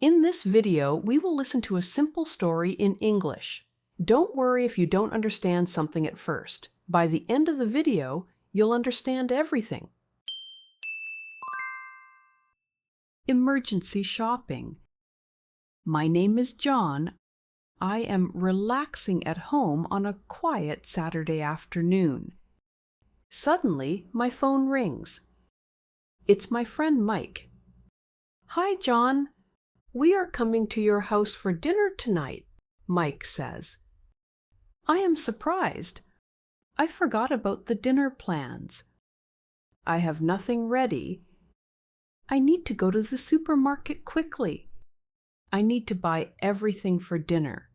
In this video, we will listen to a simple story in English. Don't worry if you don't understand something at first. By the end of the video, you'll understand everything. Emergency shopping. My name is John. I am relaxing at home on a quiet Saturday afternoon. Suddenly, my phone rings. It's my friend Mike. "Hi, John. We are coming to your house for dinner tonight," Mike says. I am surprised. I forgot about the dinner plans. I have nothing ready. I need to go to the supermarket quickly. I need to buy everything for dinner.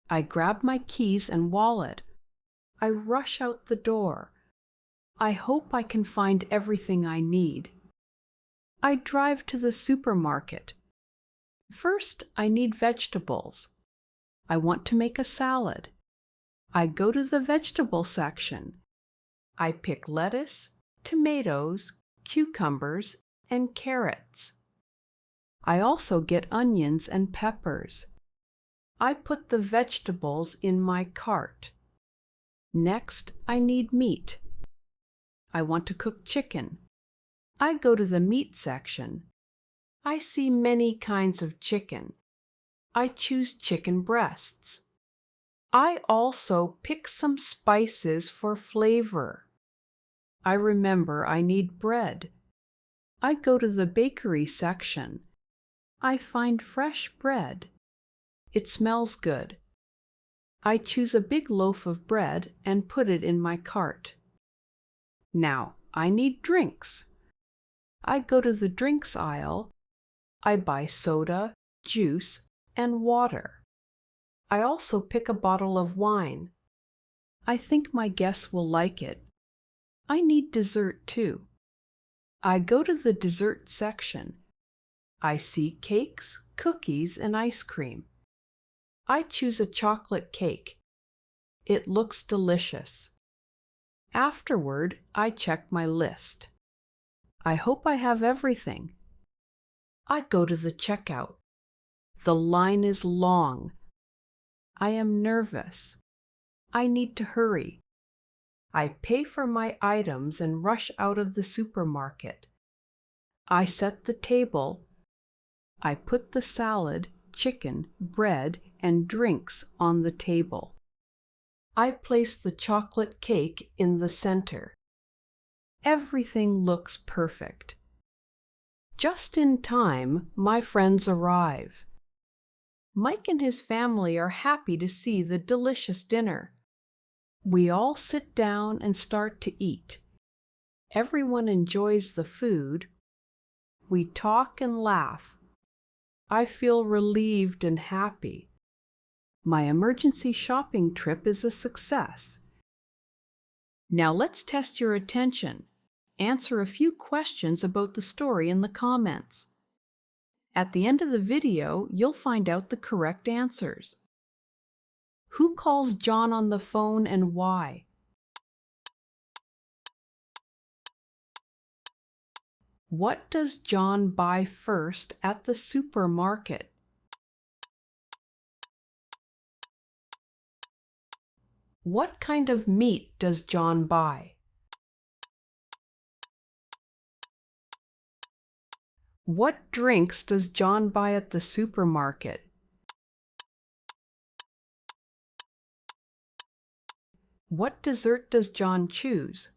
I grab my keys and wallet. I rush out the door. I hope I can find everything I need. I drive to the supermarket. First, I need vegetables. I want to make a salad. I go to the vegetable section. I pick lettuce, tomatoes, cucumbers, and carrots. I also get onions and peppers. I put the vegetables in my cart. Next, I need meat. I want to cook chicken. I go to the meat section. I see many kinds of chicken. I choose chicken breasts. I also pick some spices for flavor. I remember I need bread. I go to the bakery section. I find fresh bread. It smells good. I choose a big loaf of bread and put it in my cart. Now, I need drinks. I go to the drinks aisle. I buy soda, juice, and water. I also pick a bottle of wine. I think my guests will like it. I need dessert too. I go to the dessert section. I see cakes, cookies, and ice cream. I choose a chocolate cake. It looks delicious. Afterward, I check my list. I hope I have everything. I go to the checkout. The line is long. I am nervous. I need to hurry. I pay for my items and rush out of the supermarket. I set the table. I put the salad, chicken, bread, and drinks on the table. I place the chocolate cake in the center. Everything looks perfect. Just in time, my friends arrive. Mike and his family are happy to see the delicious dinner. We all sit down and start to eat. Everyone enjoys the food. We talk and laugh. I feel relieved and happy. My emergency shopping trip is a success. Now let's test your attention. Answer a few questions about the story in the comments. At the end of the video, you'll find out the correct answers. Who calls John on the phone and why? What does John buy first at the supermarket? What kind of meat does John buy? What drinks does John buy at the supermarket? What dessert does John choose?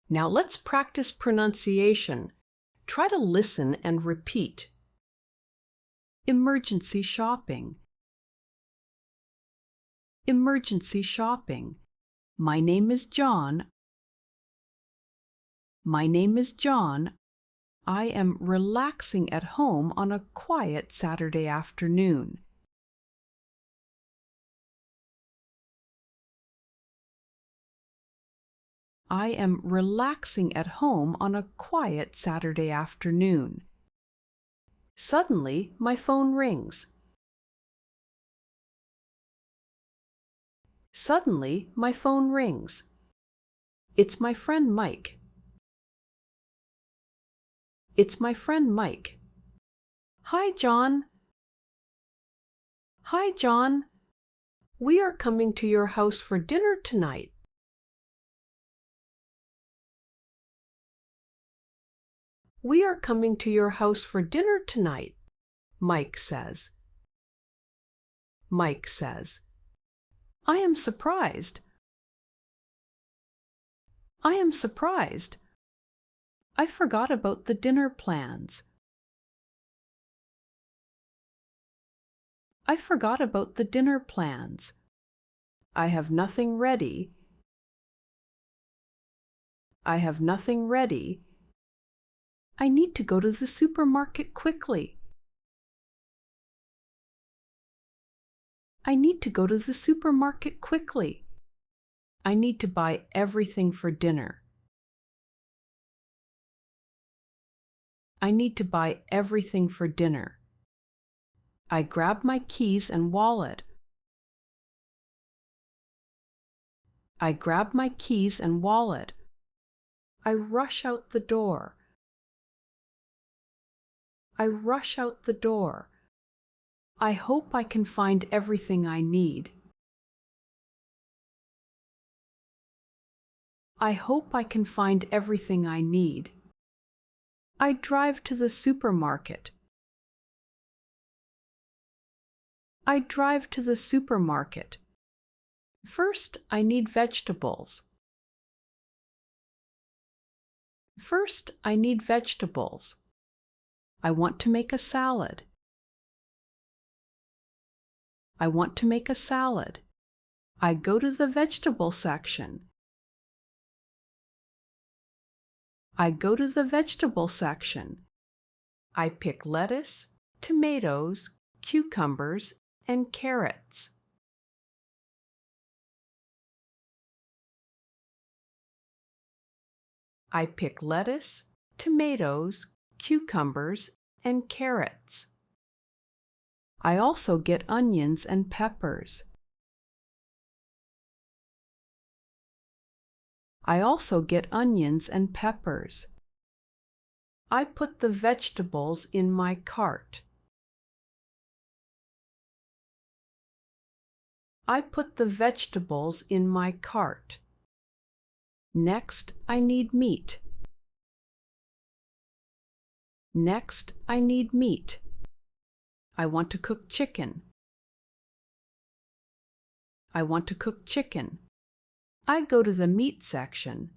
Now let's practice pronunciation. Try to listen and repeat. Emergency shopping. Emergency shopping. My name is John. My name is John. I am relaxing at home on a quiet Saturday afternoon. I am relaxing at home on a quiet Saturday afternoon. Suddenly, my phone rings. Suddenly, my phone rings. It's my friend Mike. It's my friend Mike. Hi, John. Hi, John. We are coming to your house for dinner tonight. We are coming to your house for dinner tonight, Mike says. Mike says, I am surprised. I am surprised. I forgot about the dinner plans. I forgot about the dinner plans. I have nothing ready. I have nothing ready. I need to go to the supermarket quickly. I need to go to the supermarket quickly. I need to buy everything for dinner. I need to buy everything for dinner. I grab my keys and wallet. I grab my keys and wallet. I rush out the door. I rush out the door. I hope I can find everything I need. I hope I can find everything I need. I drive to the supermarket. I drive to the supermarket. First, I need vegetables. First, I need vegetables. I want to make a salad. I want to make a salad. I go to the vegetable section. I go to the vegetable section. I pick lettuce, tomatoes, cucumbers, and carrots. I pick lettuce, tomatoes, cucumbers, and carrots. I also get onions and peppers. I also get onions and peppers. I put the vegetables in my cart. I put the vegetables in my cart. Next, I need meat. Next, I need meat. I want to cook chicken. I want to cook chicken. I go to the meat section.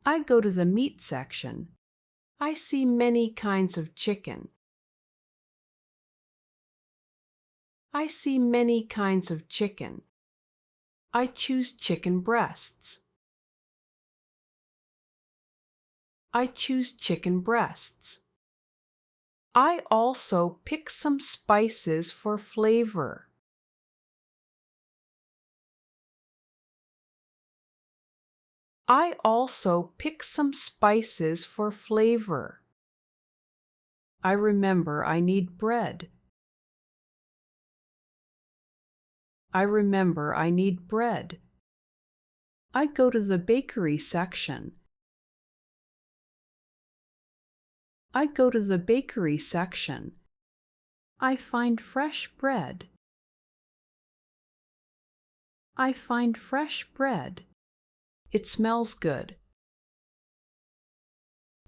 I go to the meat section. I see many kinds of chicken. I see many kinds of chicken. I choose chicken breasts. I choose chicken breasts. I also pick some spices for flavor. I also pick some spices for flavor. I remember I need bread. I remember I need bread. I go to the bakery section. I go to the bakery section. I find fresh bread. I find fresh bread. It smells good.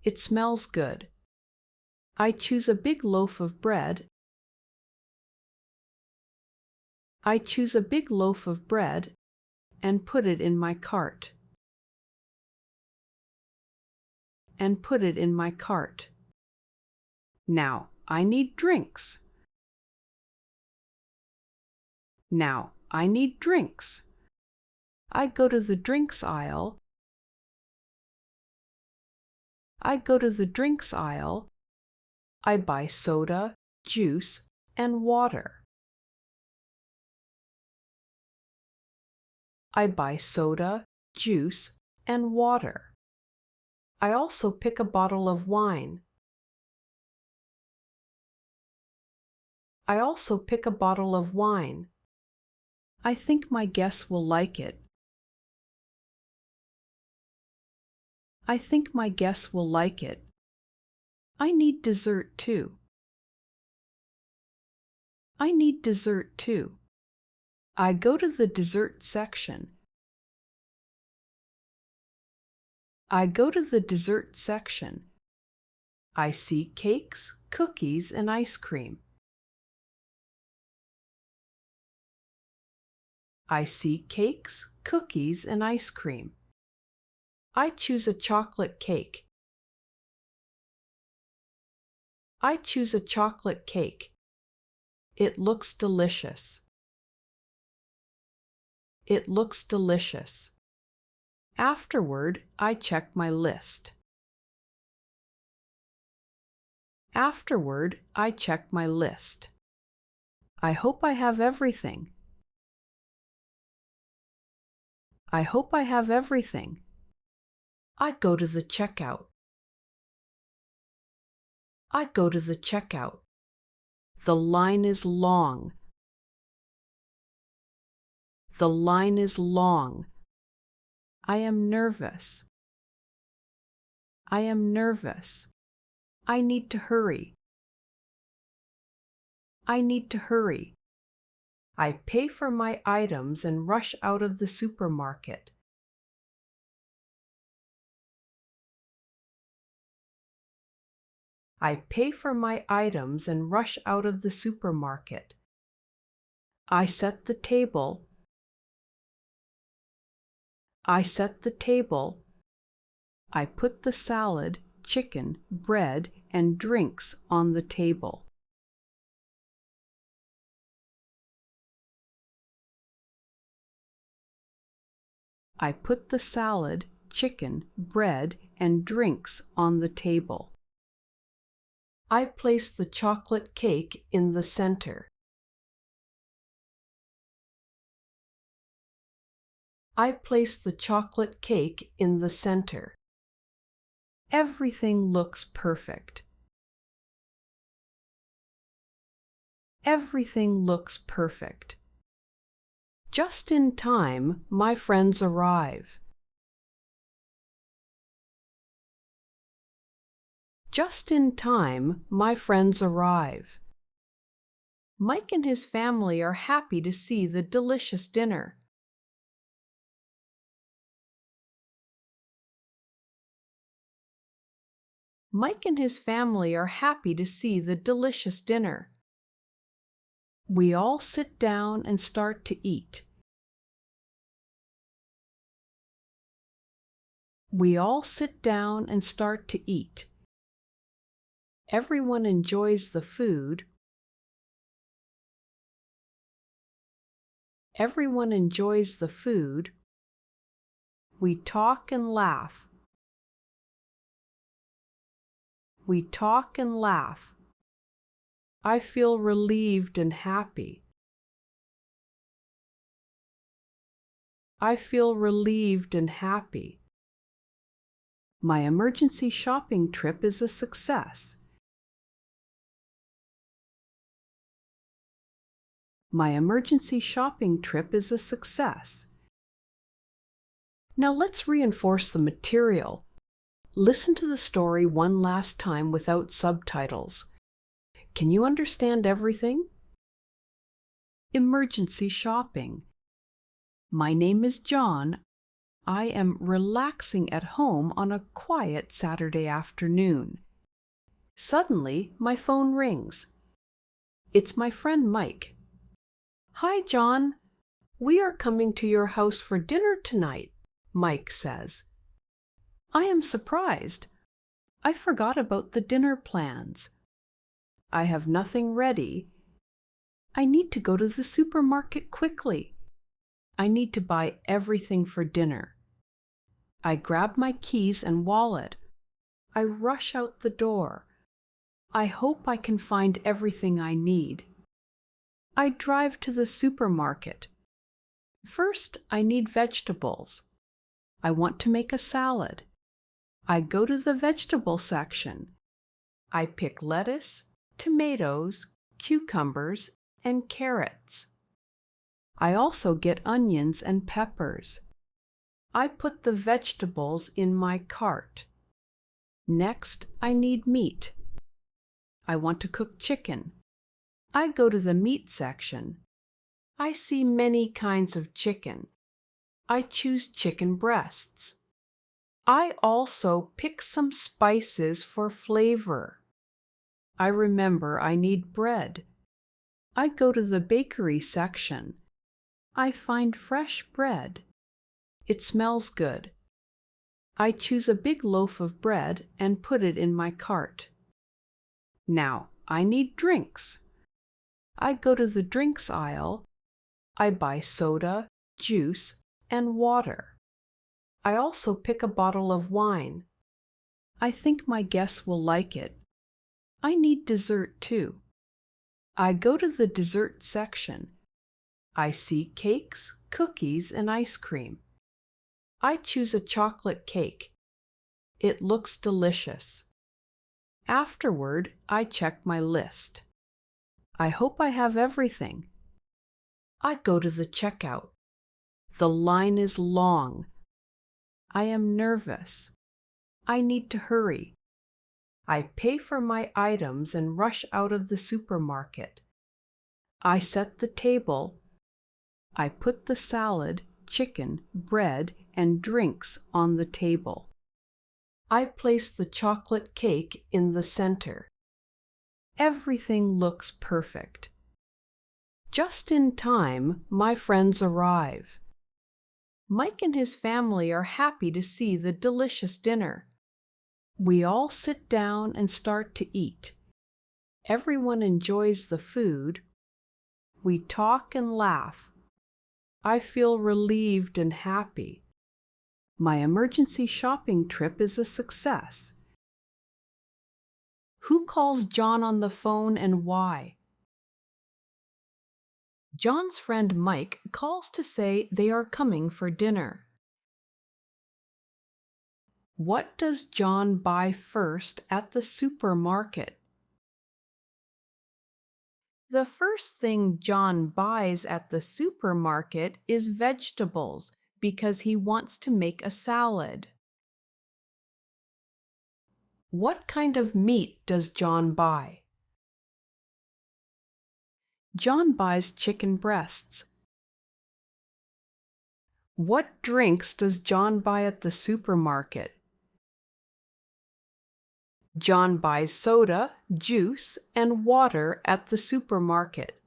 It smells good. I choose a big loaf of bread. I choose a big loaf of bread and put it in my cart. And put it in my cart. Now, I need drinks. Now, I need drinks. I go to the drinks aisle. I go to the drinks aisle. I buy soda, juice, and water. I buy soda, juice, and water. I also pick a bottle of wine. I also pick a bottle of wine. I think my guests will like it. I think my guests will like it. I need dessert too. I need dessert too. I go to the dessert section. I go to the dessert section. I see cakes, cookies, and ice cream. I see cakes, cookies, and ice cream. I choose a chocolate cake. I choose a chocolate cake. It looks delicious. It looks delicious. Afterward, I check my list. Afterward, I check my list. I hope I have everything. I hope I have everything. I go to the checkout. I go to the checkout. The line is long. The line is long. I am nervous. I am nervous. I need to hurry. I need to hurry. I pay for my items and rush out of the supermarket. I pay for my items and rush out of the supermarket. I set the table. I set the table. I put the salad, chicken, bread, and drinks on the table. I put the salad, chicken, bread, and drinks on the table. I place the chocolate cake in the center. I place the chocolate cake in the center. Everything looks perfect. Everything looks perfect. Just in time, my friends arrive. Just in time, my friends arrive. Mike and his family are happy to see the delicious dinner. Mike and his family are happy to see the delicious dinner. We all sit down and start to eat. We all sit down and start to eat. Everyone enjoys the food. Everyone enjoys the food. We talk and laugh. We talk and laugh. I feel relieved and happy. I feel relieved and happy. My emergency shopping trip is a success. My emergency shopping trip is a success. Now let's reinforce the material. Listen to the story one last time without subtitles. Can you understand everything? Emergency shopping. My name is John. I am relaxing at home on a quiet Saturday afternoon. Suddenly, my phone rings. It's my friend Mike. "Hi, John. We are coming to your house for dinner tonight," Mike says. I am surprised. I forgot about the dinner plans. I have nothing ready. I need to go to the supermarket quickly. I need to buy everything for dinner. I grab my keys and wallet. I rush out the door. I hope I can find everything I need. I drive to the supermarket. First, I need vegetables. I want to make a salad. I go to the vegetable section. I pick lettuce, tomatoes, cucumbers, and carrots. I also get onions and peppers. I put the vegetables in my cart. Next, I need meat. I want to cook chicken. I go to the meat section. I see many kinds of chicken. I choose chicken breasts. I also pick some spices for flavor. I remember I need bread. I go to the bakery section. I find fresh bread. It smells good. I choose a big loaf of bread and put it in my cart. Now, I need drinks. I go to the drinks aisle. I buy soda, juice, and water. I also pick a bottle of wine. I think my guests will like it. I need dessert too. I go to the dessert section. I see cakes, cookies, and ice cream. I choose a chocolate cake. It looks delicious. Afterward, I check my list. I hope I have everything. I go to the checkout. The line is long. I am nervous. I need to hurry. I pay for my items and rush out of the supermarket. I set the table. I put the salad, chicken, bread, and drinks on the table. I place the chocolate cake in the center. Everything looks perfect. Just in time, my friends arrive. Mike and his family are happy to see the delicious dinner. We all sit down and start to eat. Everyone enjoys the food. We talk and laugh. I feel relieved and happy. My emergency shopping trip is a success. Who calls John on the phone and why? John's friend Mike calls to say they are coming for dinner. What does John buy first at the supermarket? The first thing John buys at the supermarket is vegetables because he wants to make a salad. What kind of meat does John buy? John buys chicken breasts. What drinks does John buy at the supermarket? John buys soda, juice, and water at the supermarket.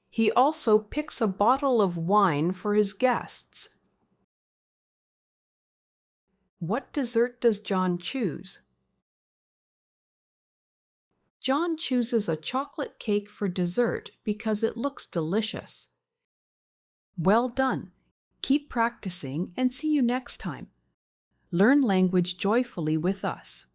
He also picks a bottle of wine for his guests. What dessert does John choose? John chooses a chocolate cake for dessert because it looks delicious. Well done! Keep practicing and see you next time. Learn language joyfully with us.